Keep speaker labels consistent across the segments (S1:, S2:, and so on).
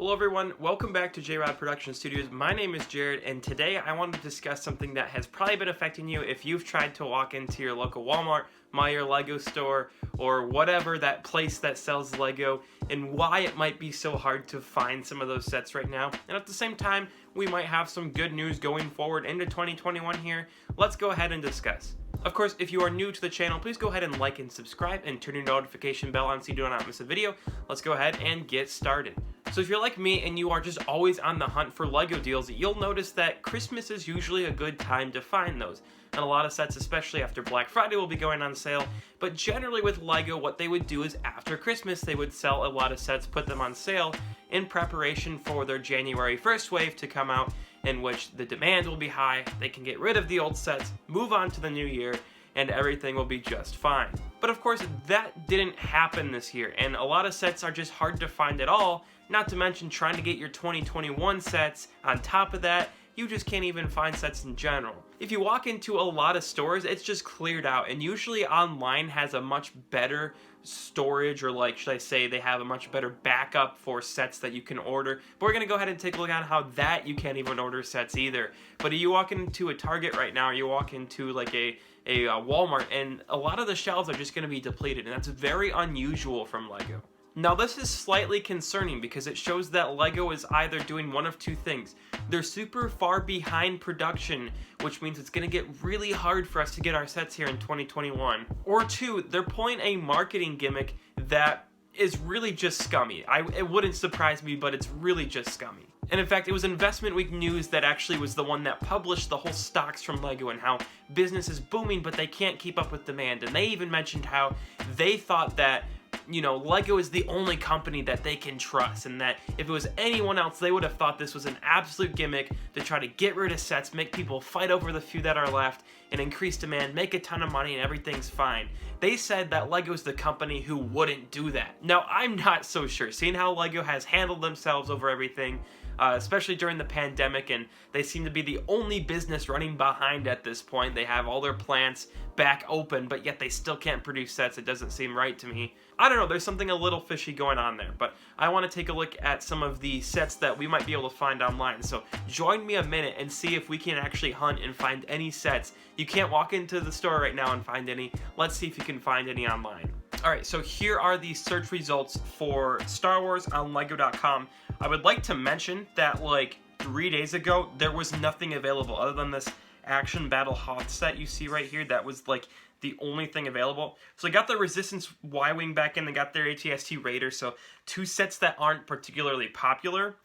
S1: Hello everyone, welcome back to J-Rod Production Studios. My name is Jared, and today I wanted to discuss something that has probably been affecting you if you've tried to walk into your local Walmart, Meijer Lego store, or whatever that place that sells Lego, and why it might be so hard to find some of those sets right now. And at the same time, we might have some good news going forward into 2021 here. Let's go ahead and discuss. Of course, if you are new to the channel, please go ahead and like and subscribe and turn your notification bell on so you do not miss a video. Let's go ahead and get started. So if you're like me and you are just always on the hunt for Lego deals, you'll notice that Christmas is usually a good time to find those. And a lot of sets, especially after Black Friday, will be going on sale. But generally with Lego, what they would do is after Christmas, they would sell a lot of sets, put them on sale in preparation for their January 1st wave to come out, in which the demand will be high, they can get rid of the old sets, move on to the new year, and everything will be just fine. But of course, that didn't happen this year, and a lot of sets are just hard to find at all, not to mention trying to get your 2021 sets. On top of that, you just can't even find sets in general. If you walk into a lot of stores, it's just cleared out, and usually online has a much better storage, or like, should I say, they have a much better backup for sets that you can order. But we're gonna go ahead and take a look at how that you can't even order sets either. But you walk into a Target right now, or you walk into like a Walmart, and a lot of the shelves are just gonna be depleted, and that's very unusual from Lego. Now this is slightly concerning because it shows that Lego is either doing one of two things. They're super far behind production, which means it's going to get really hard for us to get our sets here in 2021. Or two, they're pulling a marketing gimmick that is really just scummy. It wouldn't surprise me, but it's really just scummy. And in fact, it was Investment Week News that actually was the one that published the whole stocks from Lego and how business is booming, but they can't keep up with demand. And they even mentioned how they thought that Lego is the only company that they can trust, and that if it was anyone else, they would have thought this was an absolute gimmick to try to get rid of sets, make people fight over the few that are left, and increase demand, make a ton of money, and everything's fine. They said that Lego's the company who wouldn't do that. Now, I'm not so sure. Seeing how Lego has handled themselves over everything, especially during the pandemic, and they seem to be the only business running behind at this point. They have all their plants back open, but yet they still can't produce sets. It doesn't seem right to me. I don't know, there's something a little fishy going on there, but I want to take a look at some of the sets that we might be able to find online. So join me a minute and see if we can actually hunt and find any sets. You can't walk into the store right now and find any. Let's see if you can find any online. Alright, so here are the search results for Star Wars on Lego.com. I would like to mention that like 3 days ago, there was nothing available other than this Action Battle Hoth set you see right here. That was like the only thing available. So they got the Resistance Y-Wing back in, they got their AT-ST Raider, so two sets that aren't particularly popular.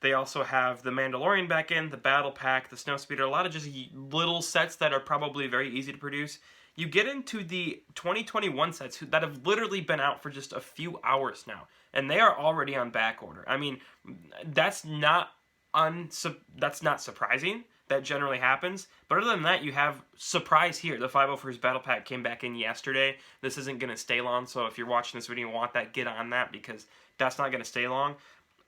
S1: They also have the Mandalorian back in, the Battle Pack, the Snowspeeder, a lot of just little sets that are probably very easy to produce. You get into the 2021 sets that have literally been out for just a few hours now, and they are already on back order. I mean, that's not surprising. That generally happens. But other than that, you have surprise here. The 501st Battle Pack came back in yesterday. This isn't going to stay long, so if you're watching this video and want that, get on that, because that's not going to stay long.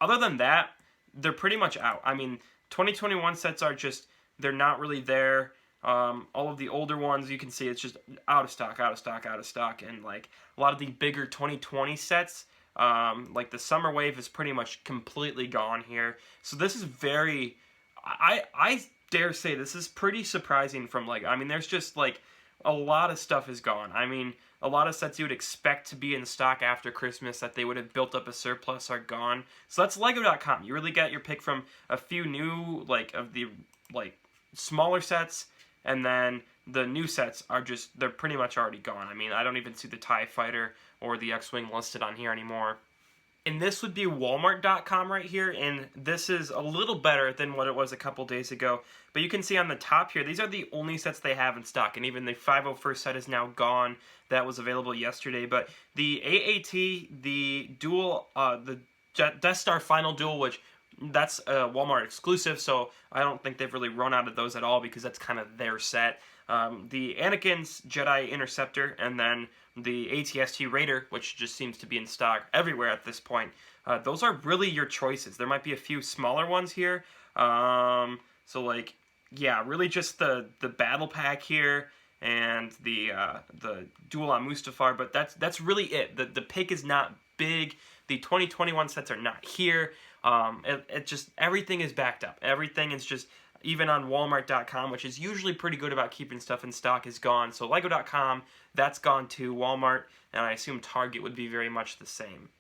S1: Other than that, they're pretty much out. I mean, 2021 sets are just, they're not really there. All of the older ones, you can see it's just out of stock, out of stock, out of stock. And like a lot of the bigger 2020 sets, like the Summer Wave is pretty much completely gone here. So this is very, I dare say this is pretty surprising from Lego. I mean, there's just like a lot of stuff is gone. I mean, a lot of sets you would expect to be in stock after Christmas that they would have built up a surplus are gone. So that's Lego.com. You really got your pick from a few new, like, of the, like, smaller sets, and then the new sets are just, they're pretty much already gone. I mean, I don't even see the TIE Fighter or the X-Wing listed on here anymore. And this would be Walmart.com right here, and this is a little better than what it was a couple days ago. But you can see on the top here, these are the only sets they have in stock, and even the 501st set is now gone. That was available yesterday. But the AAT, the Duel, the Death Star Final Duel, which that's a Walmart exclusive, so I don't think they've really run out of those at all because that's kind of their set. The Anakin's Jedi Interceptor, and then the AT-ST Raider, which just seems to be in stock everywhere at this point. Those are really your choices. There might be a few smaller ones here. So like, yeah, really just the Battle Pack here and the Duel on Mustafar, but that's really it. The pick is not big. The 2021 sets are not here. It just, everything is backed up. Everything is just, even on Walmart.com, which is usually pretty good about keeping stuff in stock, is gone. So Lego.com, that's gone too. Walmart, and I assume Target would be very much the same.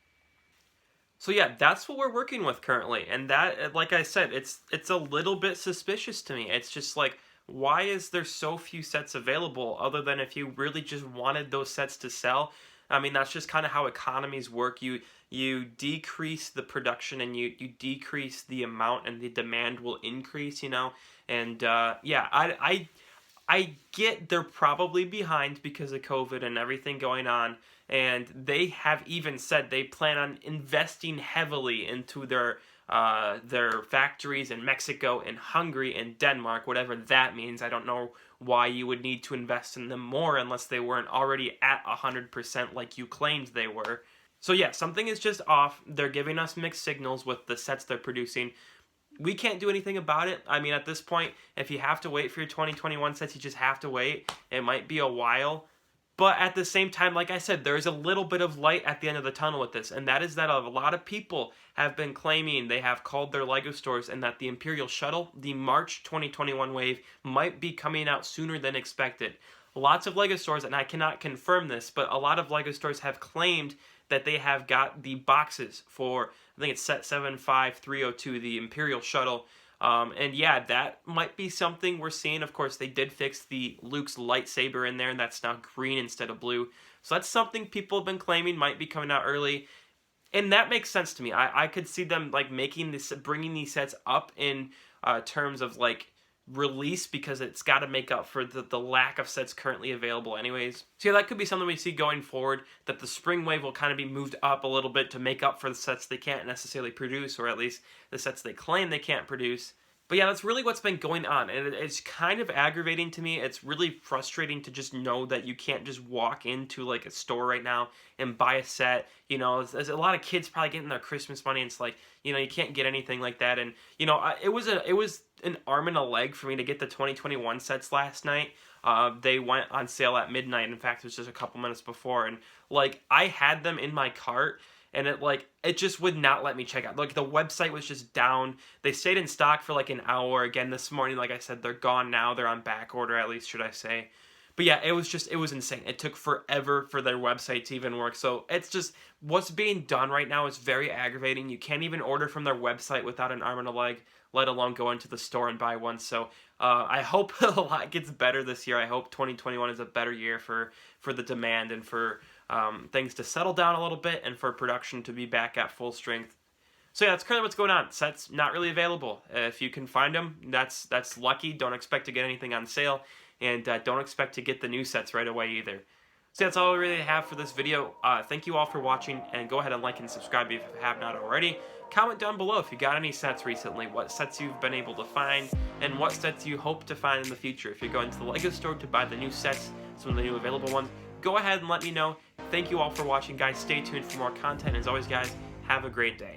S1: So yeah, that's what we're working with currently, and that, like I said, it's a little bit suspicious to me. It's just like, why is there so few sets available, other than if you really just wanted those sets to sell? I mean, that's just kind of how economies work. You decrease the production, and you decrease the amount, and the demand will increase, you know? And yeah, I get they're probably behind because of COVID and everything going on, and they have even said they plan on investing heavily into their factories in Mexico and Hungary and Denmark, whatever that means. I don't know why you would need to invest in them more unless they weren't already at 100% like you claimed they were. So yeah, something is just off. They're giving us mixed signals with the sets they're producing. We can't do anything about it. I mean, at this point, if you have to wait for your 2021 sets, you just have to wait. It might be a while. But at the same time, like I said, there's a little bit of light at the end of the tunnel with this. And that is that a lot of people have been claiming, they have called their LEGO stores, and that the Imperial Shuttle, the March 2021 wave, might be coming out sooner than expected. Lots of LEGO stores, and I cannot confirm this, but a lot of LEGO stores have claimed that they have got the boxes for, I think it's set 75302, the Imperial Shuttle. And yeah, that might be something we're seeing. Of course, they did fix the Luke's lightsaber in there, and that's now green instead of blue. So that's something people have been claiming might be coming out early. And that makes sense to me. I could see them like bringing these sets up in terms of like release, because it's got to make up for the lack of sets currently available anyways. So yeah, that could be something we see going forward, that the spring wave will kind of be moved up a little bit to make up for the sets they can't necessarily produce, or at least the sets they claim they can't produce. But yeah, that's really what's been going on, and it's kind of aggravating to me. It's really frustrating to just know that you can't just walk into like a store right now and buy a set. You know, there's a lot of kids probably getting their Christmas money, and it's like, you know, you can't get anything like that. And you know, it was an arm and a leg for me to get the 2021 sets last night. They went on sale at midnight. In fact, it was just a couple minutes before, and like I had them in my cart, and it just would not let me check out. Like the website was just down. They stayed in stock for like an hour. Again, this morning, like I said, they're gone now. They're on back order, at least, should I say. But yeah, it was insane. It took forever for their website to even work. So it's just, what's being done right now is very aggravating. You can't even order from their website without an arm and a leg, let alone go into the store and buy one. So I hope a lot gets better this year. I hope 2021 is a better year for the demand, and for things to settle down a little bit, and for production to be back at full strength. So yeah, that's currently what's going on. Sets not really available. If you can find them, that's lucky. Don't expect to get anything on sale, and don't expect to get the new sets right away either. So that's all we really have for this video. Thank you all for watching, and go ahead and like and subscribe if you have not already. Comment down below if you got any sets recently, what sets you've been able to find, and what sets you hope to find in the future. If you're going to the LEGO store to buy the new sets, some of the new available ones, go ahead and let me know. Thank you all for watching, guys. Stay tuned for more content. As always, guys, have a great day.